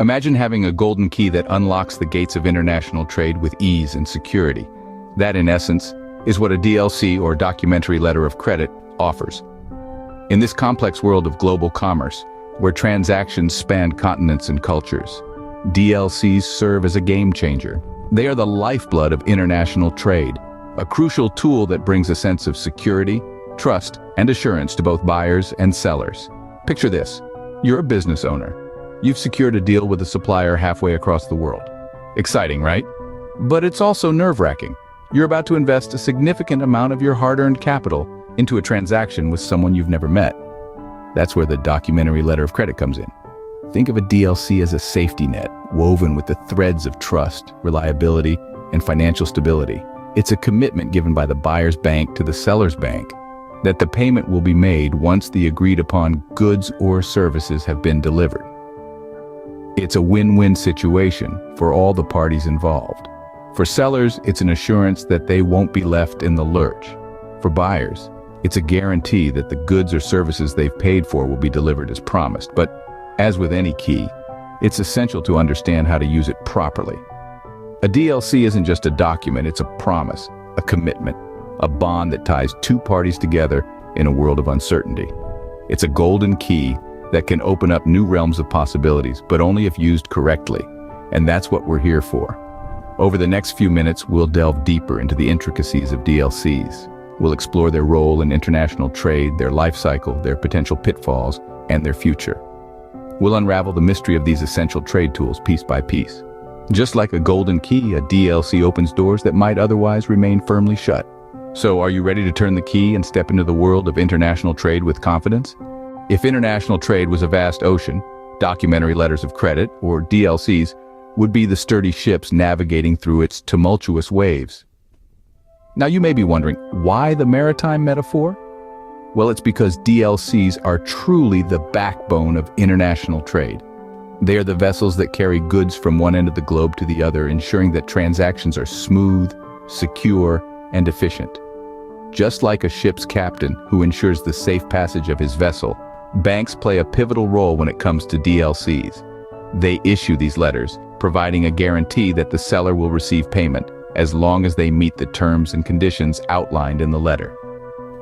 Imagine having a golden key that unlocks the gates of international trade with ease and security. That, in essence, is what a DLC or documentary letter of credit offers. In this complex world of global commerce, where transactions span continents and cultures, DLCs serve as a game changer. They are the lifeblood of international trade, a crucial tool that brings a sense of security, trust, and assurance to both buyers and sellers. Picture this. You're a business owner. You've secured a deal with a supplier halfway across the world. Exciting, right? But it's also nerve-wracking. You're about to invest a significant amount of your hard-earned capital into a transaction with someone you've never met. That's where the documentary letter of credit comes in. Think of a DLC as a safety net, woven with the threads of trust, reliability, and financial stability. It's a commitment given by the buyer's bank to the seller's bank that the payment will be made once the agreed-upon goods or services have been delivered. It's a win-win situation for all the parties involved. For sellers, it's an assurance that they won't be left in the lurch. For buyers, it's a guarantee that the goods or services they've paid for will be delivered as promised. But as with any key, it's essential to understand how to use it properly. A DLC isn't just a document, it's a promise, a commitment, a bond that ties two parties together in a world of uncertainty. It's a golden key that can open up new realms of possibilities, but only if used correctly. And that's what we're here for. Over the next few minutes, we'll delve deeper into the intricacies of DLCs. We'll explore their role in international trade, their life cycle, their potential pitfalls, and their future. We'll unravel the mystery of these essential trade tools piece by piece. Just like a golden key, a DLC opens doors that might otherwise remain firmly shut. So, are you ready to turn the key and step into the world of international trade with confidence? If international trade was a vast ocean, documentary letters of credit, or DLCs, would be the sturdy ships navigating through its tumultuous waves. Now you may be wondering, why the maritime metaphor? Well, it's because DLCs are truly the backbone of international trade. They are the vessels that carry goods from one end of the globe to the other, ensuring that transactions are smooth, secure, and efficient. Just like a ship's captain who ensures the safe passage of his vessel, banks play a pivotal role when it comes to DLCs. They issue these letters, providing a guarantee that the seller will receive payment, as long as they meet the terms and conditions outlined in the letter.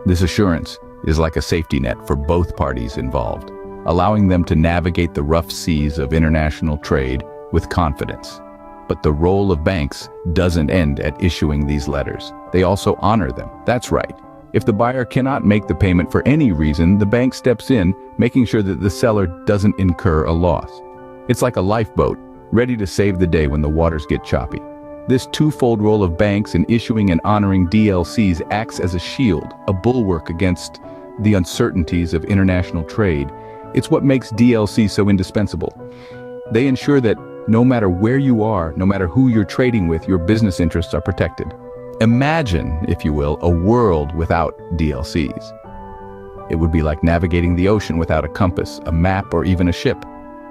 This assurance is like a safety net for both parties involved, allowing them to navigate the rough seas of international trade with confidence. But the role of banks doesn't end at issuing these letters. They also honor them. That's right. If the buyer cannot make the payment for any reason, the bank steps in, making sure that the seller doesn't incur a loss. It's like a lifeboat, ready to save the day when the waters get choppy. This twofold role of banks in issuing and honoring DLCs acts as a shield, a bulwark against the uncertainties of international trade. It's what makes DLCs so indispensable. They ensure that no matter where you are, no matter who you're trading with, your business interests are protected. Imagine, if you will, a world without DLCs. It would be like navigating the ocean without a compass, a map, or even a ship.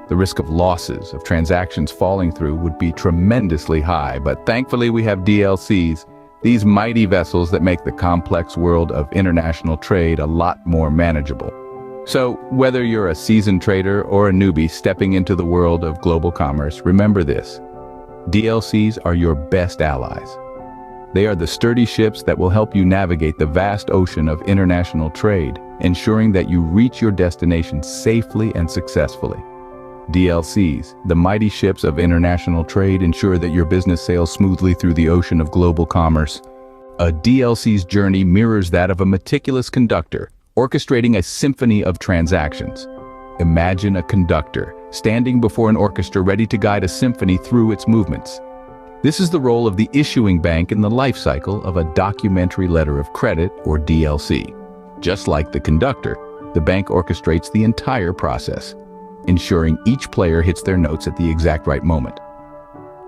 The risk of losses, of transactions falling through, would be tremendously high, but thankfully we have DLCs, these mighty vessels that make the complex world of international trade a lot more manageable. So, whether you're a seasoned trader or a newbie stepping into the world of global commerce, remember this: DLCs are your best allies. They are the sturdy ships that will help you navigate the vast ocean of international trade, ensuring that you reach your destination safely and successfully. DLCs, the mighty ships of international trade, ensure that your business sails smoothly through the ocean of global commerce. A DLC's journey mirrors that of a meticulous conductor, orchestrating a symphony of transactions. Imagine a conductor standing before an orchestra ready to guide a symphony through its movements. This is the role of the issuing bank in the life cycle of a documentary letter of credit, or DLC. Just like the conductor, the bank orchestrates the entire process, ensuring each player hits their notes at the exact right moment.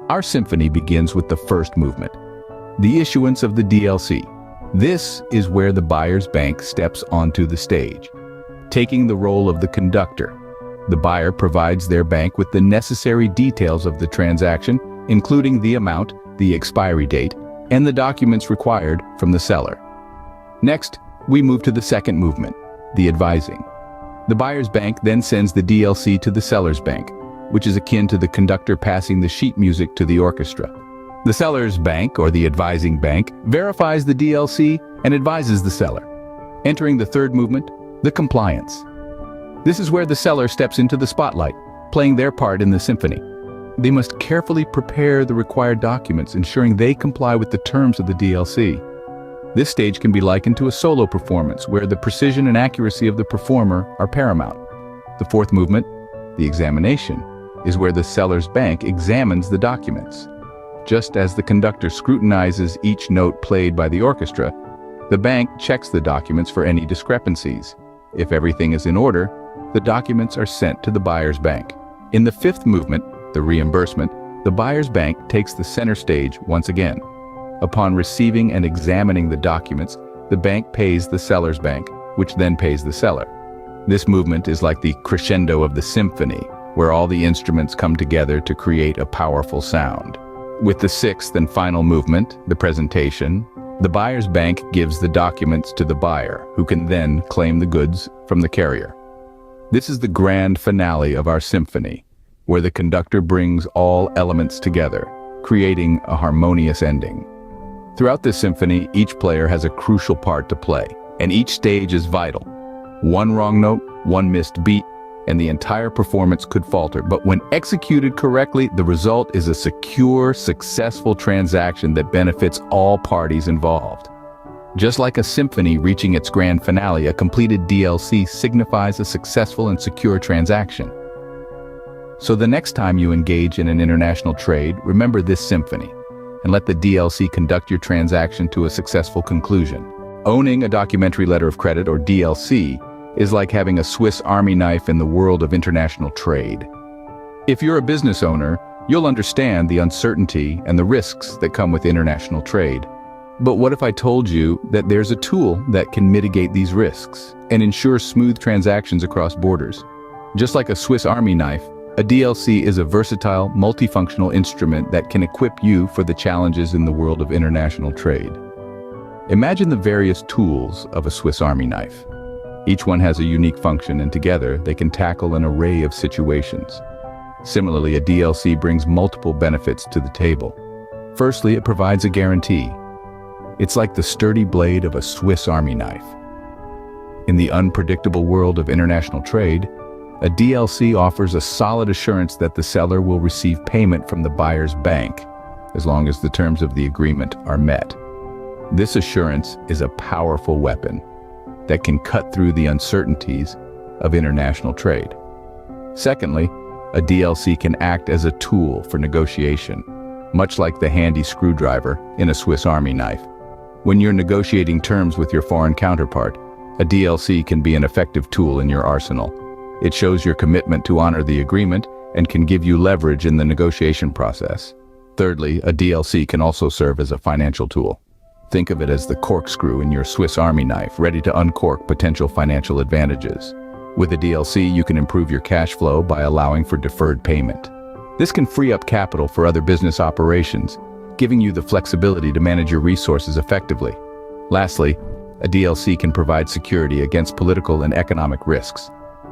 Our symphony begins with the first movement, the issuance of the DLC. This is where the buyer's bank steps onto the stage. Taking the role of the conductor, the buyer provides their bank with the necessary details of the transaction, including the amount, the expiry date, and the documents required from the seller. Next, we move to the second movement, the advising. The buyer's bank then sends the DLC to the seller's bank, which is akin to the conductor passing the sheet music to the orchestra. The seller's bank, or the advising bank, verifies the DLC and advises the seller. Entering the third movement, the compliance. This is where the seller steps into the spotlight, playing their part in the symphony. They must carefully prepare the required documents, ensuring they comply with the terms of the DLC. This stage can be likened to a solo performance, where the precision and accuracy of the performer are paramount. The fourth movement, the examination, is where the seller's bank examines the documents. Just as the conductor scrutinizes each note played by the orchestra, the bank checks the documents for any discrepancies. If everything is in order, the documents are sent to the buyer's bank. In the fifth movement, the reimbursement, the buyer's bank takes the center stage once again. Upon receiving and examining the documents, the bank pays the seller's bank, which then pays the seller. This movement is like the crescendo of the symphony, where all the instruments come together to create a powerful sound. With the sixth and final movement, the presentation, the buyer's bank gives the documents to the buyer, who can then claim the goods from the carrier. This is the grand finale of our symphony, where the conductor brings all elements together, creating a harmonious ending. Throughout this symphony, each player has a crucial part to play, and each stage is vital. One wrong note, one missed beat, and the entire performance could falter. But when executed correctly, the result is a secure, successful transaction that benefits all parties involved. Just like a symphony reaching its grand finale, a completed DLC signifies a successful and secure transaction. So the next time you engage in an international trade, remember this symphony, and let the DLC conduct your transaction to a successful conclusion. Owning a documentary letter of credit, or DLC, is like having a Swiss Army knife in the world of international trade. If you're a business owner, you'll understand the uncertainty and the risks that come with international trade. But what if I told you that there's a tool that can mitigate these risks and ensure smooth transactions across borders? Just like a Swiss Army knife, a DLC is a versatile, multifunctional instrument that can equip you for the challenges in the world of international trade. Imagine the various tools of a Swiss Army knife. Each one has a unique function, and together they can tackle an array of situations. Similarly, a DLC brings multiple benefits to the table. Firstly, it provides a guarantee. It's like the sturdy blade of a Swiss Army knife. In the unpredictable world of international trade, a DLC offers a solid assurance that the seller will receive payment from the buyer's bank, as long as the terms of the agreement are met. This assurance is a powerful weapon that can cut through the uncertainties of international trade. Secondly, a DLC can act as a tool for negotiation, much like the handy screwdriver in a Swiss Army knife. When you're negotiating terms with your foreign counterpart, a DLC can be an effective tool in your arsenal. It shows your commitment to honor the agreement and can give you leverage in the negotiation process. Thirdly, a DLC can also serve as a financial tool. Think of it as the corkscrew in your Swiss Army knife, ready to uncork potential financial advantages. With a DLC, you can improve your cash flow by allowing for deferred payment. This can free up capital for other business operations, giving you the flexibility to manage your resources effectively. Lastly, a DLC can provide security against political and economic risks.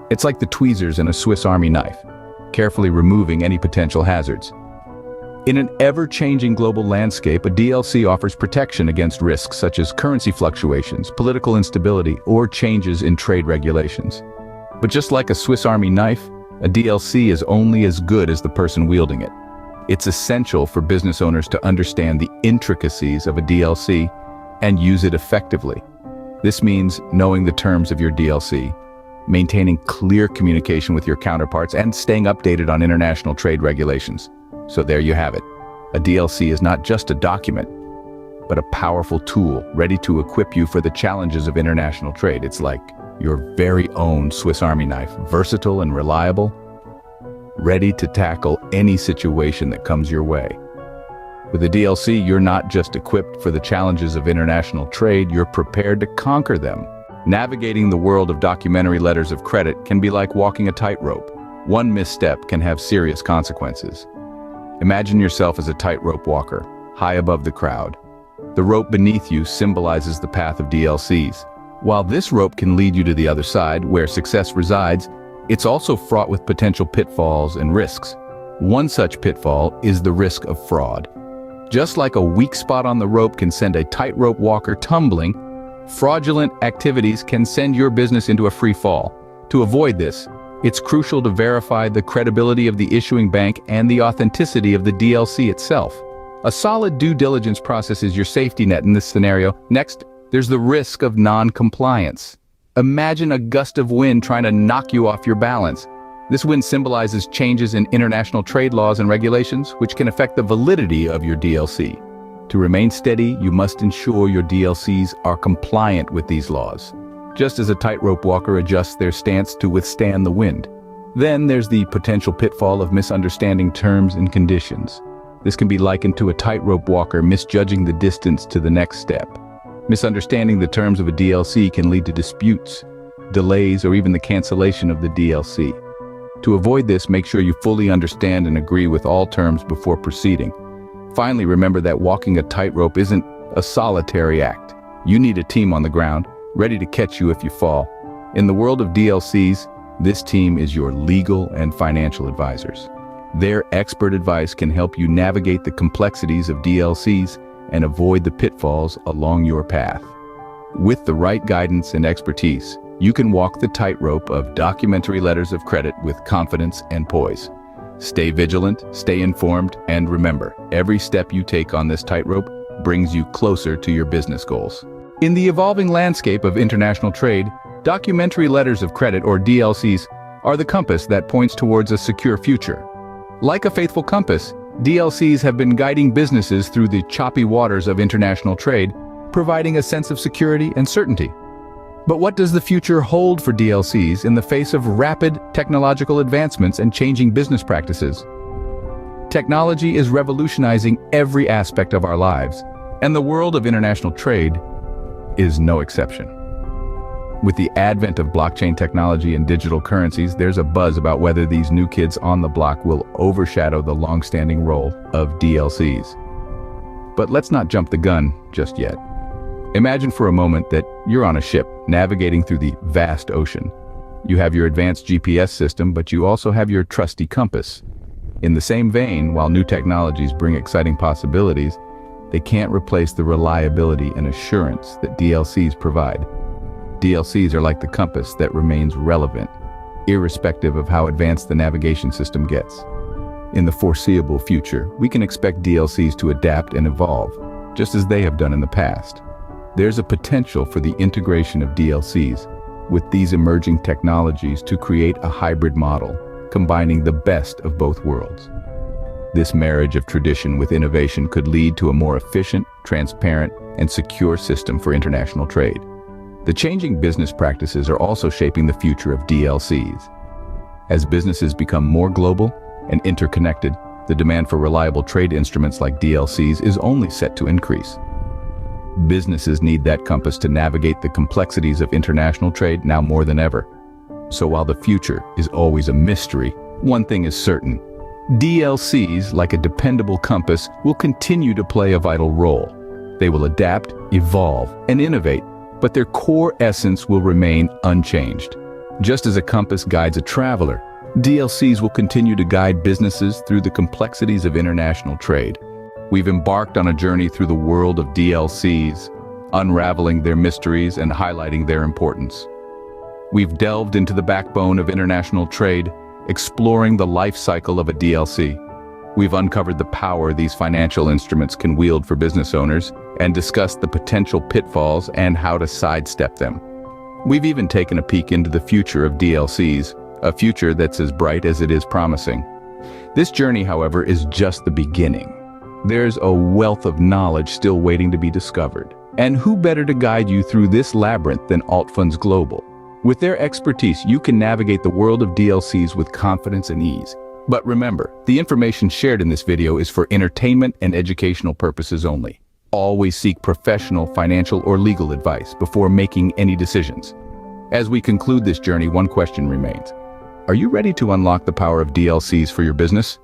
It's like the tweezers in a Swiss Army knife, carefully removing any potential hazards. In an ever-changing global landscape, a DLC offers protection against risks such as currency fluctuations, political instability, or changes in trade regulations. But just like a Swiss Army knife, a DLC is only as good as the person wielding it. It's essential for business owners to understand the intricacies of a DLC and use it effectively. This means knowing the terms of your DLC, maintaining clear communication with your counterparts, and staying updated on international trade regulations. So there you have it. A DLC is not just a document, but a powerful tool ready to equip you for the challenges of international trade. It's like your very own Swiss Army knife, versatile and reliable, ready to tackle any situation that comes your way. With a DLC, you're not just equipped for the challenges of international trade, you're prepared to conquer them. Navigating the world of documentary letters of credit can be like walking a tightrope. One misstep can have serious consequences. Imagine yourself as a tightrope walker, high above the crowd. The rope beneath you symbolizes the path of DLCs. While this rope can lead you to the other side, where success resides, It's also fraught with potential pitfalls and risks. One such pitfall is the risk of fraud. Just like a weak spot on the rope can send a tightrope walker tumbling, fraudulent activities can send your business into a free fall. To avoid this, it's crucial to verify the credibility of the issuing bank and the authenticity of the DLC itself. A solid due diligence process is your safety net in this scenario. Next, there's the risk of non-compliance. Imagine a gust of wind trying to knock you off your balance. This wind symbolizes changes in international trade laws and regulations, which can affect the validity of your DLC. To remain steady, you must ensure your DLCs are compliant with these laws, just as a tightrope walker adjusts their stance to withstand the wind. Then there's the potential pitfall of misunderstanding terms and conditions. This can be likened to a tightrope walker misjudging the distance to the next step. Misunderstanding the terms of a DLC can lead to disputes, delays, or even the cancellation of the DLC. To avoid this, make sure you fully understand and agree with all terms before proceeding. Finally, remember that walking a tightrope isn't a solitary act. You need a team on the ground, ready to catch you if you fall. In the world of DLCs, this team is your legal and financial advisors. Their expert advice can help you navigate the complexities of DLCs and avoid the pitfalls along your path. With the right guidance and expertise, you can walk the tightrope of documentary letters of credit with confidence and poise. Stay vigilant, stay informed, and remember, every step you take on this tightrope brings you closer to your business goals. In the evolving landscape of international trade, documentary letters of credit, or DLCs, are the compass that points towards a secure future. Like a faithful compass, DLCs have been guiding businesses through the choppy waters of international trade, providing a sense of security and certainty. But what does the future hold for DLCs in the face of rapid technological advancements and changing business practices? Technology is revolutionizing every aspect of our lives, and the world of international trade is no exception. With the advent of blockchain technology and digital currencies, there's a buzz about whether these new kids on the block will overshadow the long-standing role of DLCs. But let's not jump the gun just yet. Imagine for a moment that you're on a ship navigating through the vast ocean. You have your advanced GPS system, but you also have your trusty compass. In the same vein, while new technologies bring exciting possibilities, they can't replace the reliability and assurance that DLCs provide. DLCs are like the compass that remains relevant, irrespective of how advanced the navigation system gets. In the foreseeable future, we can expect DLCs to adapt and evolve, just as they have done in the past. There's a potential for the integration of DLCs with these emerging technologies to create a hybrid model, combining the best of both worlds. This marriage of tradition with innovation could lead to a more efficient, transparent, and secure system for international trade. The changing business practices are also shaping the future of DLCs. As businesses become more global and interconnected, the demand for reliable trade instruments like DLCs is only set to increase. Businesses need that compass to navigate the complexities of international trade now more than ever. So while the future is always a mystery, one thing is certain: DLCs, like a dependable compass, will continue to play a vital role. They will adapt, evolve, and innovate, but their core essence will remain unchanged. Just as a compass guides a traveler, DLCs will continue to guide businesses through the complexities of international trade. We've embarked on a journey through the world of DLCs, unraveling their mysteries and highlighting their importance. We've delved into the backbone of international trade, exploring the life cycle of a DLC. We've uncovered the power these financial instruments can wield for business owners and discussed the potential pitfalls and how to sidestep them. We've even taken a peek into the future of DLCs, a future that's as bright as it is promising. This journey, however, is just the beginning. There's a wealth of knowledge still waiting to be discovered. And who better to guide you through this labyrinth than Altfunds Global? With their expertise, you can navigate the world of DLCs with confidence and ease. But remember, the information shared in this video is for entertainment and educational purposes only. Always seek professional, financial, or legal advice before making any decisions. As we conclude this journey, one question remains. Are you ready to unlock the power of DLCs for your business?